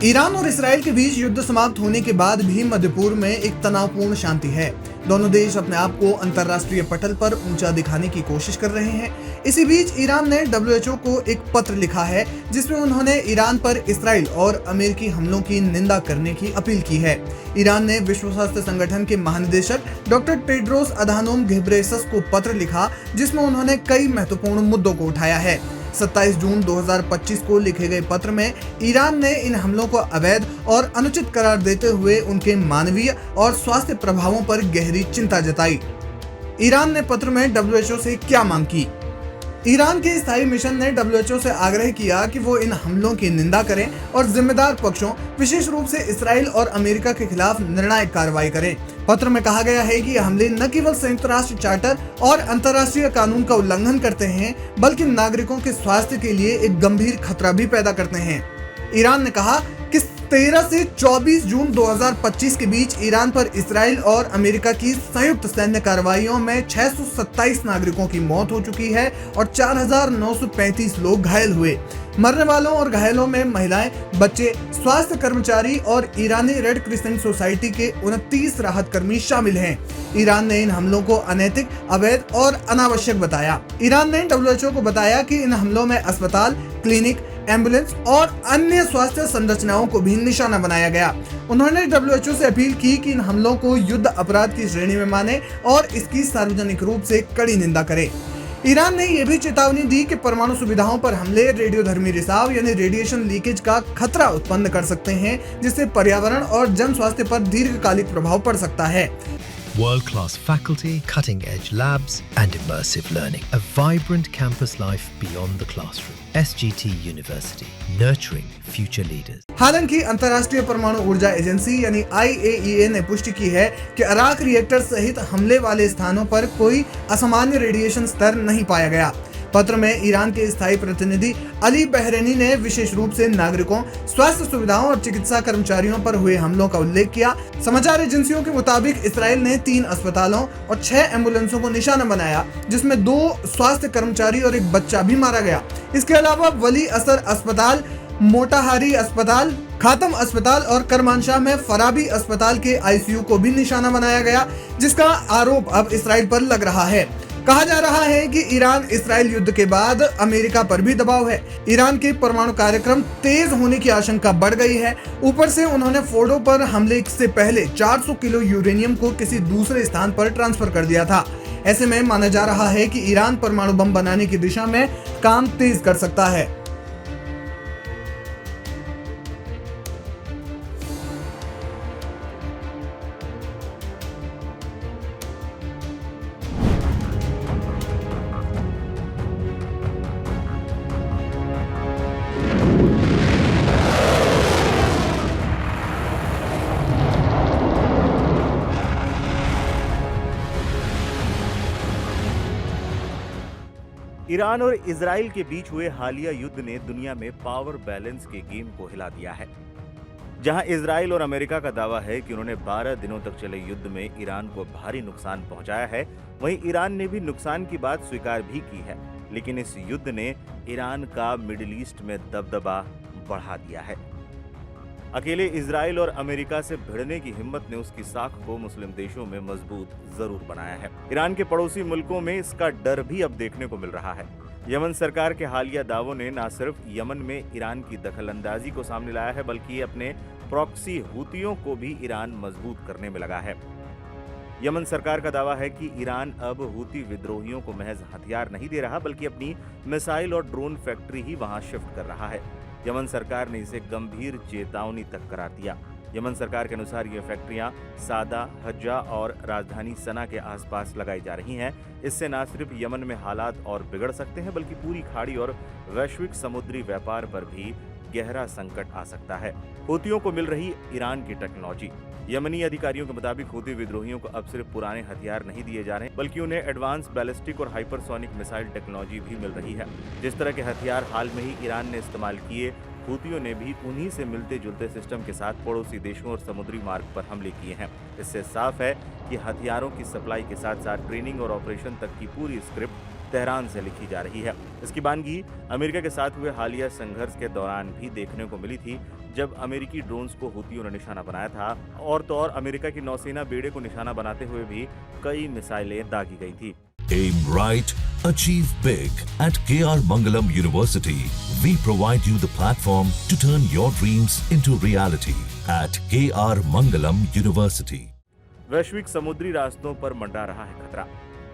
Iran और Israel के बीच युद्ध समाप्त होने के बाद भी मध्य पूर्व में एक तनावपूर्ण शांति है। दोनों देश अपने आप को अंतर्राष्ट्रीय पटल पर ऊंचा दिखाने की कोशिश कर रहे हैं। इसी बीच ईरान ने WHO को एक पत्र लिखा है जिसमें उन्होंने ईरान पर इसराइल और अमेरिकी हमलों की निंदा करने की अपील की है। ईरान ने विश्व स्वास्थ्य संगठन के महानिदेशक डॉक्टर टेड्रोस अधानोम घेब्रेयेसस को पत्र लिखा जिसमें उन्होंने कई महत्वपूर्ण मुद्दों को उठाया है। 27 जून 2025 को लिखे गए पत्र में ईरान ने इन हमलों को अवैध और अनुचित करार देते हुए उनके मानवीय और स्वास्थ्य प्रभावों पर गहरी चिंता जताई। ईरान ने पत्र में WHO से क्या मांग की? ईरान के स्थायी मिशन ने WHO से आग्रह किया कि वो इन हमलों की निंदा करें और जिम्मेदार पक्षों, विशेष रूप से इसराइल और अमेरिका के खिलाफ निर्णायक कार्रवाई करें। पत्र में कहा गया है कि ये हमले न केवल संयुक्त राष्ट्र चार्टर और अंतर्राष्ट्रीय कानून का उल्लंघन करते हैं, बल्कि नागरिकों के स्वास्थ्य के लिए एक गंभीर खतरा भी पैदा करते हैं। ईरान ने कहा कि 13 से 24 जून 2025 के बीच ईरान पर इसराइल और अमेरिका की संयुक्त सैन्य कार्रवाइयों में 627 नागरिकों की मौत हो चुकी है और 4,935 लोग घायल हुए। मरने वालों और घायलों में महिलाएं, बच्चे, स्वास्थ्य कर्मचारी और ईरानी रेड क्रिसेंट सोसाइटी के 29 राहत कर्मी शामिल हैं। ईरान ने इन हमलों को अनैतिक, अवैध और अनावश्यक बताया। ईरान ने WHO को बताया कि इन हमलों में अस्पताल, क्लिनिक, एम्बुलेंस और अन्य स्वास्थ्य संरचनाओं को भी निशाना बनाया गया। उन्होंने WHO से अपील की कि इन हमलों को युद्ध अपराध की श्रेणी में माने और इसकी सार्वजनिक रूप से कड़ी निंदा करे। ईरान ने यह भी चेतावनी दी कि परमाणु सुविधाओं पर हमले रेडियोधर्मी रिसाव यानी रेडिएशन लीकेज का खतरा उत्पन्न कर सकते हैं, जिससे पर्यावरण और जन स्वास्थ्य पर दीर्घकालिक प्रभाव पड़ सकता है। World-class faculty, cutting-edge labs and immersive learning. A vibrant campus life beyond the classroom. SGT University, nurturing future leaders. हालांकि अंतर्राष्ट्रीय परमाणु ऊर्जा एजेंसी यानी IAEA ने पुष्टि की है कि अराक रिएक्टर सहित हमले वाले स्थानों पर कोई असामान्य रेडिएशन स्तर नहीं पाया गया। पत्र में ईरान के स्थायी प्रतिनिधि अली बहरैनी ने विशेष रूप से नागरिकों, स्वास्थ्य सुविधाओं और चिकित्सा कर्मचारियों पर हुए हमलों का उल्लेख किया। समाचार एजेंसियों के मुताबिक इसराइल ने 3 अस्पतालों और 6 एम्बुलेंसों को निशाना बनाया, जिसमें 2 स्वास्थ्य कर्मचारी और एक बच्चा भी मारा गया। इसके अलावा वली असर अस्पताल, मोटाहारी अस्पताल, खातम अस्पताल और करमानशाह में फराबी अस्पताल के ICU को भी निशाना बनाया गया, जिसका आरोप अब इसराइल पर लग रहा है। कहा जा रहा है कि ईरान इसराइल युद्ध के बाद अमेरिका पर भी दबाव है। ईरान के परमाणु कार्यक्रम तेज होने की आशंका बढ़ गई है। ऊपर से उन्होंने फोर्डो पर हमले से पहले 400 किलो यूरेनियम को किसी दूसरे स्थान पर ट्रांसफर कर दिया था। ऐसे में माना जा रहा है कि ईरान परमाणु बम बनाने की दिशा में काम तेज कर सकता है। ईरान और इजराइल के बीच हुए हालिया युद्ध ने दुनिया में पावर बैलेंस के गेम को हिला दिया है। जहां इजराइल और अमेरिका का दावा है कि उन्होंने 12 दिनों तक चले युद्ध में ईरान को भारी नुकसान पहुंचाया है, वहीं ईरान ने भी नुकसान की बात स्वीकार भी की है। लेकिन इस युद्ध ने ईरान का मिडिल ईस्ट में दबदबा बढ़ा दिया है। अकेले इजराइल और अमेरिका से भिड़ने की हिम्मत ने उसकी साख को मुस्लिम देशों में मजबूत जरूर बनाया है। ईरान के पड़ोसी मुल्कों में इसका डर भी अब देखने को मिल रहा है। यमन सरकार के हालिया दावों ने न सिर्फ यमन में ईरान की दखलंदाजी को सामने लाया है, बल्कि अपने प्रॉक्सी हूतियों को भी ईरान मजबूत करने में लगा है। यमन सरकार का दावा है कि ईरान अब हूती विद्रोहियों को महज हथियार नहीं दे रहा, बल्कि अपनी मिसाइल और ड्रोन फैक्ट्री ही वहां शिफ्ट कर रहा है। यमन सरकार ने इसे गंभीर चेतावनी तक करार दिया। यमन सरकार के अनुसार ये फैक्ट्रियां सादा, हज्जा और राजधानी सना के आसपास लगाई जा रही हैं। इससे न सिर्फ यमन में हालात और बिगड़ सकते हैं, बल्कि पूरी खाड़ी और वैश्विक समुद्री व्यापार पर भी गहरा संकट आ सकता है। हूतियों को मिल रही ईरान की टेक्नोलॉजी। यमनी अधिकारियों के मुताबिक हूती विद्रोहियों को अब सिर्फ पुराने हथियार नहीं दिए जा रहे, बल्कि उन्हें एडवांस बैलिस्टिक और हाइपरसोनिक मिसाइल टेक्नोलॉजी भी मिल रही है। जिस तरह के हथियार हाल में ही ईरान ने इस्तेमाल किए, हूतियों ने भी उन्हीं से मिलते जुलते सिस्टम के साथ पड़ोसी देशों और समुद्री मार्ग पर हमले किए हैं। इससे साफ है कि हथियारों की सप्लाई के साथ साथ ट्रेनिंग और ऑपरेशन तक की पूरी स्क्रिप्ट तेहरान से लिखी जा रही है। इसकी बानगी अमेरिका के साथ हुए हालिया संघर्ष के दौरान भी देखने को मिली थी, जब अमेरिकी ड्रोन्स को हूतियों ने निशाना बनाया था और तो और अमेरिका की नौसेना बेड़े को निशाना बनाते हुए भी कई मिसाइलें दागी गई थी। Aim right, achieve big. At KR Mangalam University, we provide you the platform to turn your dreams into reality. At KR Mangalam University. वैश्विक समुद्री रास्तों पर मंडरा रहा है खतरा।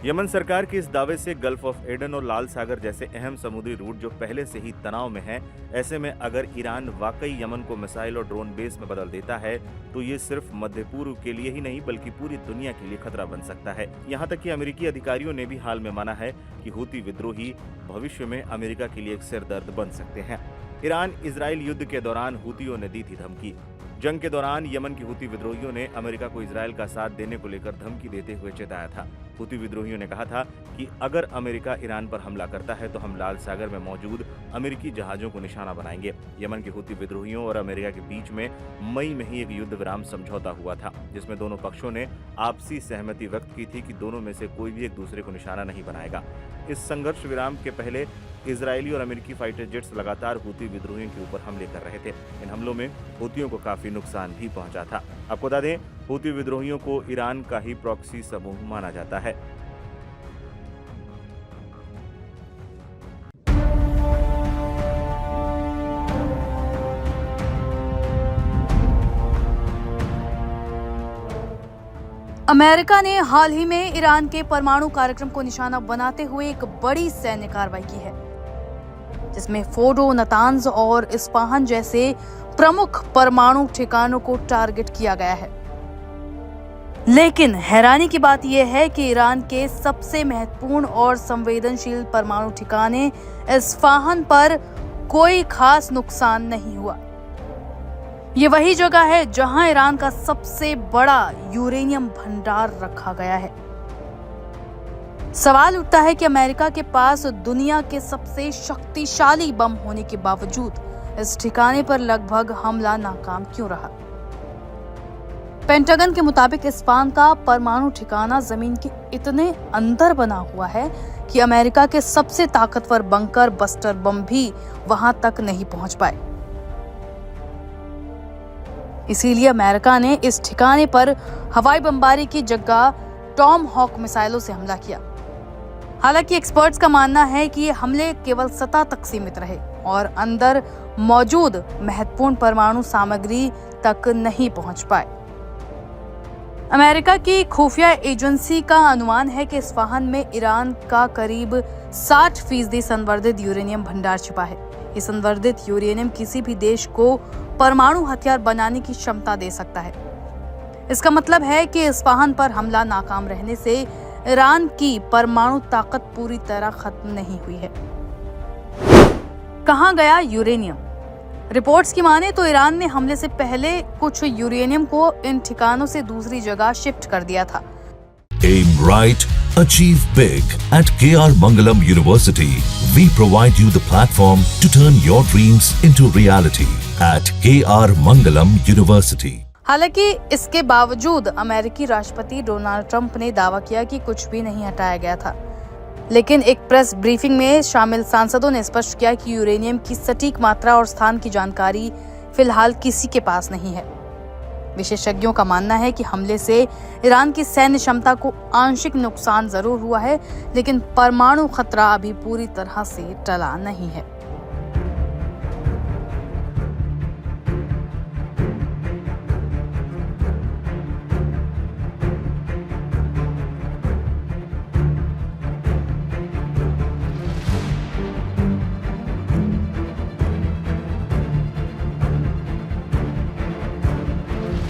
यमन सरकार के इस दावे से गल्फ ऑफ एडन और लाल सागर जैसे अहम समुद्री रूट जो पहले से ही तनाव में है, ऐसे में अगर ईरान वाकई यमन को मिसाइल और ड्रोन बेस में बदल देता है तो ये सिर्फ मध्य पूर्व के लिए ही नहीं बल्कि पूरी दुनिया के लिए खतरा बन सकता है। यहाँ तक कि अमेरिकी अधिकारियों ने भी हाल में माना है कि हूती विद्रोही भविष्य में अमेरिका के लिए एक सिरदर्द बन सकते हैं। ईरान इजराइल युद्ध के दौरान हूतियों ने दी थी धमकी। जंग के दौरान यमन की हूती विद्रोहियों ने अमेरिका को इजराइल का साथ देने को लेकर धमकी देते हुए चेताया था। हूती विद्रोहियों ने कहा था कि अगर अमेरिका ईरान पर हमला करता है तो हम लाल सागर में मौजूद अमेरिकी जहाजों को निशाना बनाएंगे। यमन के हूती विद्रोहियों और अमेरिका के बीच में मई में ही एक युद्ध विराम समझौता हुआ था, जिसमें दोनों पक्षों ने आपसी सहमति व्यक्त की थी कि दोनों में से कोई भी एक दूसरे को निशाना नहीं बनाएगा। इस संघर्ष विराम के पहले इजरायली और अमेरिकी फाइटर जेट्स लगातार हूती विद्रोहियों के ऊपर हमले कर रहे थे। इन हमलों में हूतियों को काफी नुकसान भी पहुंचा था। आपको बता दें, हूती विद्रोहियों को ईरान का ही प्रॉक्सी समूह माना जाता है। अमेरिका ने हाल ही में ईरान के परमाणु कार्यक्रम को निशाना बनाते हुए एक बड़ी सैन्य कार्रवाई की है, जिसमें फोर्डो, नतांज और इस्फहान जैसे प्रमुख परमाणु ठिकानों को टारगेट किया गया है। लेकिन हैरानी की बात यह है कि ईरान के सबसे महत्वपूर्ण और संवेदनशील परमाणु ठिकाने इस्फहान पर कोई खास नुकसान नहीं हुआ। ये वही जगह है जहां ईरान का सबसे बड़ा यूरेनियम भंडार रखा गया है। सवाल उठता है कि अमेरिका के पास दुनिया के सबसे शक्तिशाली बम होने के बावजूद इस ठिकाने पर लगभग हमला नाकाम क्यों रहा। पेंटागन के मुताबिक इस्फहान का परमाणु ठिकाना जमीन के इतने अंदर बना हुआ है कि अमेरिका के सबसे ताकतवर बंकर बस्टर बम भी वहां तक नहीं पहुंच पाए। इसीलिए अमेरिका ने इस ठिकाने पर हवाई बमबारी की जगह टॉम हॉक मिसाइलों से हमला किया। हालांकि एक्सपर्ट्स का मानना है कि ये हमले केवल सतह तक सीमित रहे और अंदर मौजूद महत्वपूर्ण परमाणु सामग्री तक नहीं पहुंच पाए। अमेरिका की खुफिया एजेंसी का अनुमान है कि इस्फहान में ईरान का करीब 60% संवर्धित यूरेनियम भंडार छिपा है। ये संवर्धित यूरेनियम किसी भी देश को परमाणु हथियार बनाने की क्षमता दे सकता है। इसका मतलब है कि इस्फहान पर हमला नाकाम रहने से ईरान की परमाणु ताकत पूरी तरह खत्म नहीं हुई है। कहां गया यूरेनियम? रिपोर्ट्स की माने तो ईरान ने हमले से पहले कुछ यूरेनियम को इन ठिकानों से दूसरी जगह शिफ्ट कर दिया था। Aim right, achieve big. At KR Mangalam University, we provide you the platform to turn your dreams into reality. At KR Mangalam University. हालांकि इसके बावजूद अमेरिकी राष्ट्रपति डोनाल्ड ट्रंप ने दावा किया कि कुछ भी नहीं हटाया गया था। लेकिन एक प्रेस ब्रीफिंग में शामिल सांसदों ने स्पष्ट किया कि यूरेनियम की सटीक मात्रा और स्थान की जानकारी फिलहाल किसी के पास नहीं है। विशेषज्ञों का मानना है कि हमले से ईरान की सैन्य क्षमता को आंशिक नुकसान जरूर हुआ है, लेकिन परमाणु खतरा अभी पूरी तरह से टला नहीं है।